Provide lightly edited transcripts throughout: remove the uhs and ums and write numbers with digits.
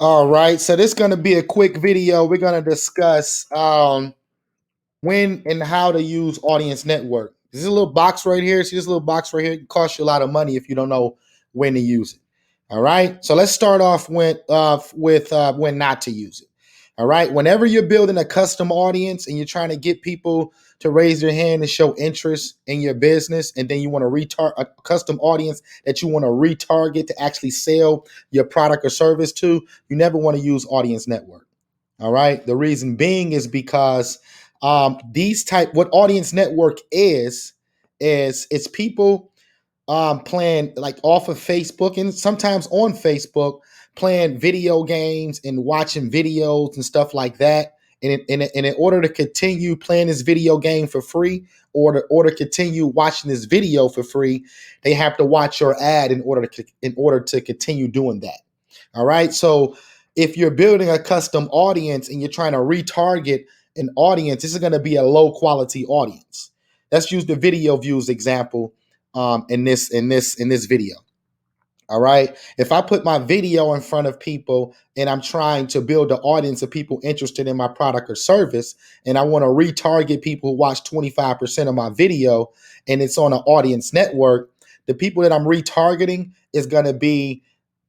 All right, so this is going to be a quick video. We're going to discuss when and how to use audience network. This is a little box right here. See this little box right here? It costs you a lot of money if you don't know when to use it. All right, so let's start off with when not to use it. All right, whenever you're building a custom audience and you're trying to get people to raise their hand and show interest in your business, and then you want to retarget a custom audience that you want to retarget to actually sell your product or service to, you never want to use audience network. All right, the reason being is because what audience network is it's people playing like off of Facebook and sometimes on Facebook, playing video games and watching videos and stuff like that. And in order to continue playing this video game for free, or to continue watching this video for free, they have to watch your ad in order to continue doing that. All right. So if you're building a custom audience and you're trying to retarget an audience, this is going to be a low quality audience. Let's use the video views example in this video. All right. If I put my video in front of people and I'm trying to build an audience of people interested in my product or service, and I want to retarget people who watch 25% of my video, and it's on an audience network, the people that I'm retargeting is going to be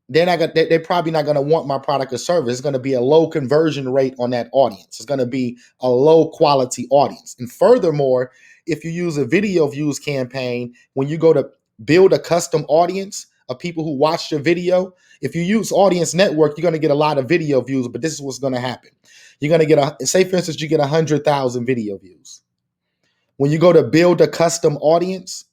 they're probably not going to want my product or service. It's going to be a low conversion rate on that audience. It's going to be a low quality audience. And furthermore, if you use a video views campaign, when you go to build a custom audience of people who watch your video, if you use audience network, you're going to get a lot of video views, but this is what's going to happen. You're going to get say for instance, you get 100,000 video views. When you go to build a custom audience,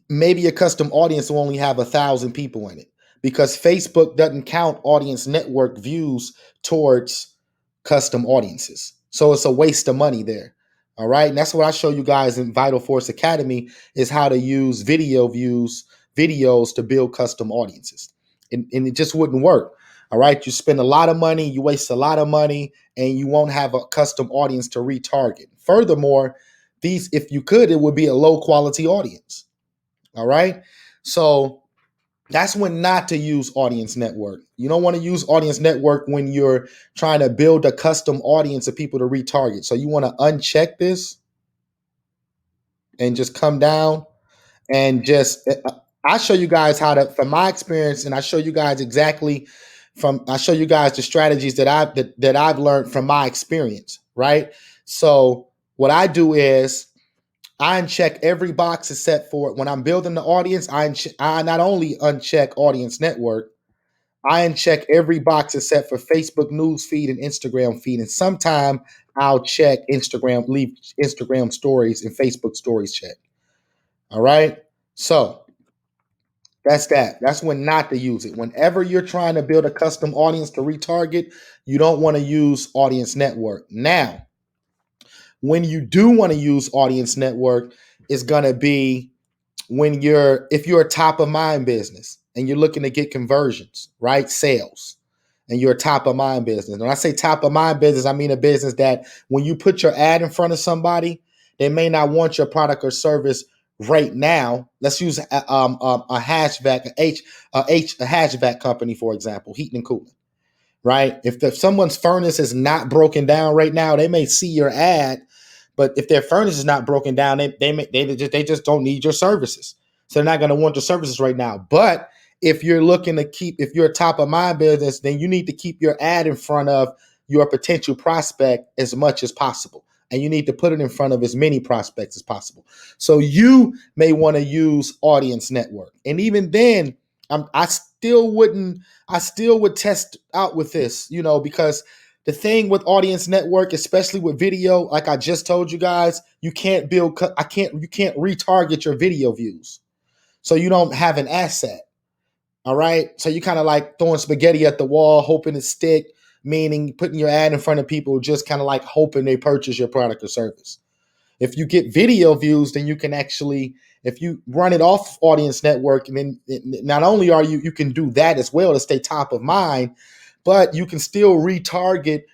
maybe a custom audience will only have 1,000 people in it, because Facebook doesn't count audience network views towards custom audiences. So it's a waste of money there. All right. And that's what I show you guys in Vital Force Academy, is how to use videos to build custom audiences. And it just wouldn't work. All right. You spend a lot of money, you waste a lot of money, and you won't have a custom audience to retarget. Furthermore, if you could, it would be a low quality audience. All right. So that's when not to use audience network. You don't want to use audience network when you're trying to build a custom audience of people to retarget. So you want to uncheck this and just come down and just, I show you guys how to, from my experience, and I show you guys I show you guys the strategies that I've learned from my experience. Right. So what I do is, I uncheck every box is set for it. When I'm building the audience, I not only uncheck audience network, I uncheck every box is set for Facebook news feed and Instagram feed. And sometime I'll check Instagram, leave Instagram stories and Facebook stories check. All right. So that's that. That's when not to use it. Whenever you're trying to build a custom audience to retarget, you don't want to use audience network. Now, when you do want to use audience network, it's going to be if you're a top of mind business and you're looking to get conversions, right? Sales, and you're a top of mind business. When I say top of mind business, I mean a business that when you put your ad in front of somebody, they may not want your product or service right now. Let's use a hatchback, a hatchback company, for example, heating and cooling, right? If someone's furnace is not broken down right now, they may see your ad, but if their furnace is not broken down, they just don't need your services. So they're not going to want your services right now. But if you're if you're a top of mind business, then you need to keep your ad in front of your potential prospect as much as possible. And you need to put it in front of as many prospects as possible. So you may want to use audience network. And even then, I still would test out with this, because the thing with audience network, especially with video, like I just told you guys, you can't retarget your video views. So you don't have an asset. All right. So you kind of like throwing spaghetti at the wall, hoping it stick, meaning putting your ad in front of people, just kind of like hoping they purchase your product or service. If you get video views, then you can actually, if you run it off audience network, and then not only you can do that as well to stay top of mind, but you can still retarget,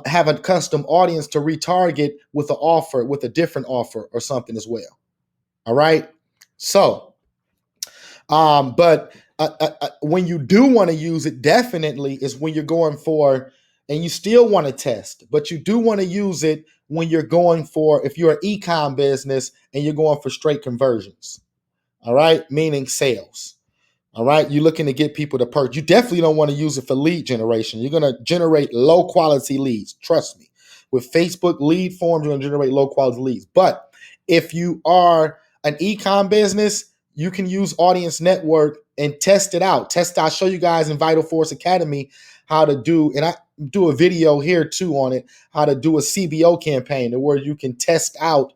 have a custom audience to retarget with with a different offer or something as well. All right. So, but when you do want to use it, definitely is when you're going for, and you still want to test, but you do want to use it when you're going for, if you're an e-com business and you're going for straight conversions. All right, meaning sales. All right, you're looking to get people to purchase. You definitely don't want to use it for lead generation. You're going to generate low quality leads. Trust me. With Facebook lead forms, you're going to generate low quality leads. But if you are an e-com business, you can use Audience Network and test it out. I'll show you guys in Vital Force Academy how to do, and I do a video here too on it, how to do a CBO campaign where you can test out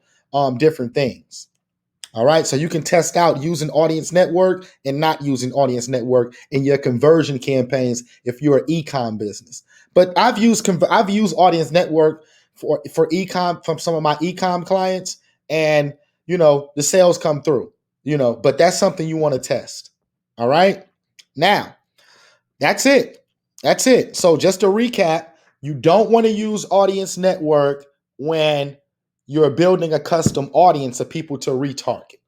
different things. All right, so you can test out using Audience Network and not using Audience Network in your conversion campaigns if you're an e-com business. But I've used Audience Network for e-com from some of my e-com clients, and the sales come through. But that's something you want to test. All right, now that's it. That's it. So just to recap, you don't want to use Audience Network when you're building a custom audience of people to retarget,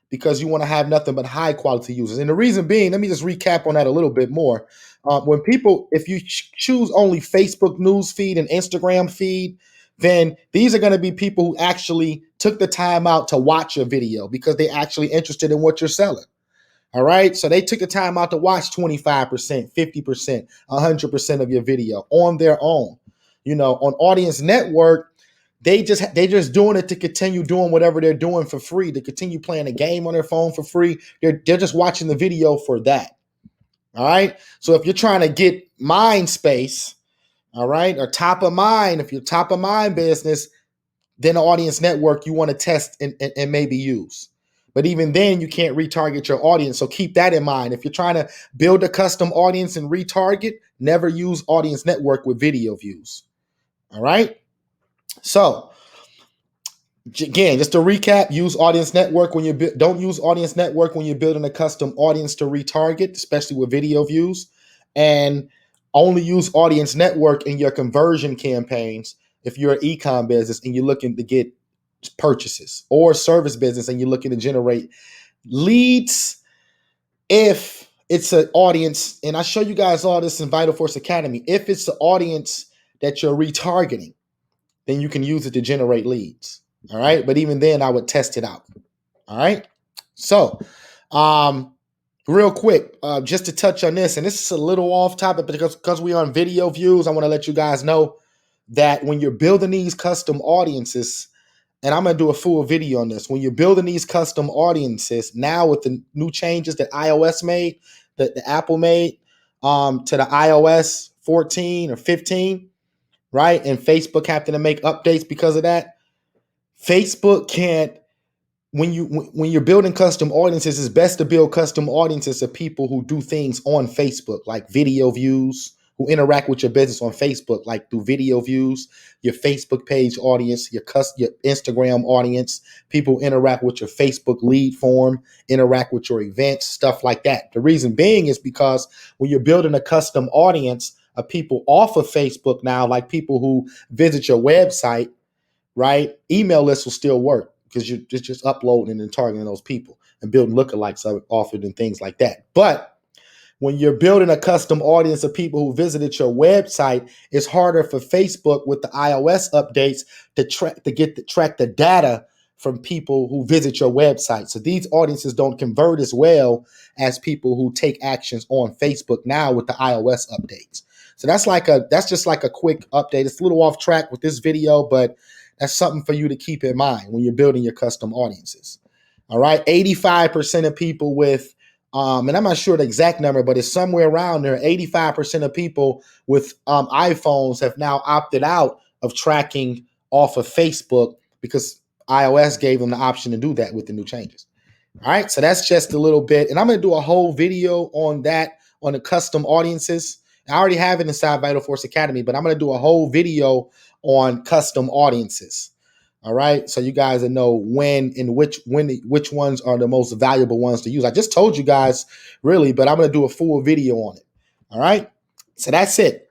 because you want to have nothing but high quality users. And the reason being, let me just recap on that a little bit more. If you choose only Facebook news feed and Instagram feed, then these are going to be people who actually took the time out to watch your video because they're actually interested in what you're selling. All right. So they took the time out to watch 25%, 50%, 100% of your video on their own. On Audience Network, they just doing it to continue doing whatever they're doing for free, to continue playing a game on their phone for free. They're just watching the video for that. All right. So if you're trying to get mind space, all right, or top of mind, if you're top of mind business, then the Audience Network you want to test and maybe use. But even then, you can't retarget your audience. So keep that in mind. If you're trying to build a custom audience and retarget, never use Audience Network with video views. All right. So again, just to recap, use Audience Network when don't use Audience Network when you're building a custom audience to retarget, especially with video views, and only use Audience Network in your conversion campaigns if you're an e-com business and you're looking to get purchases, or service business and you're looking to generate leads. If it's an audience, and I show you guys all this in Vital Force Academy, if it's the audience that you're retargeting, then you can use it to generate leads. All right. But even then, I would test it out. All right. So, real quick, just to touch on this, and this is a little off topic, but because we're on video views, I want to let you guys know that when you're building these custom audiences, and I'm going to do a full video on this, when you're building these custom audiences, now with the new changes that iOS made, that the Apple made to the iOS 14 or 15, right? And Facebook having to make updates because of that. Facebook can't, when you're building custom audiences, it's best to build custom audiences of people who do things on Facebook, like video views, who interact with your business on Facebook, like through video views, your Facebook page audience, your Instagram audience, people who interact with your Facebook lead form, interact with your events, stuff like that. The reason being is because when you're building a custom audience of people off of Facebook now, like people who visit your website, right? Email lists will still work because you're just uploading and targeting those people and building lookalikes off it and things like that. But when you're building a custom audience of people who visited your website, it's harder for Facebook with the iOS updates to track the data from people who visit your website. So these audiences don't convert as well as people who take actions on Facebook now with the iOS updates. So that's just like a quick update. It's a little off track with this video, but that's something for you to keep in mind when you're building your custom audiences. All right. 85% of people with, and I'm not sure the exact number, but it's somewhere around there. 85% of people with iPhones have now opted out of tracking off of Facebook because iOS gave them the option to do that with the new changes. All right. So that's just a little bit. And I'm going to do a whole video on that, on the custom audiences. I already have it inside Vital Force Academy, but I'm going to do a whole video on custom audiences. All right. So you guys will know which ones are the most valuable ones to use. I just told you guys really, but I'm going to do a full video on it. All right. So that's it.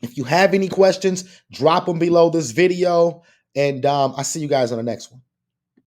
If you have any questions, drop them below this video, and I'll see you guys on the next one.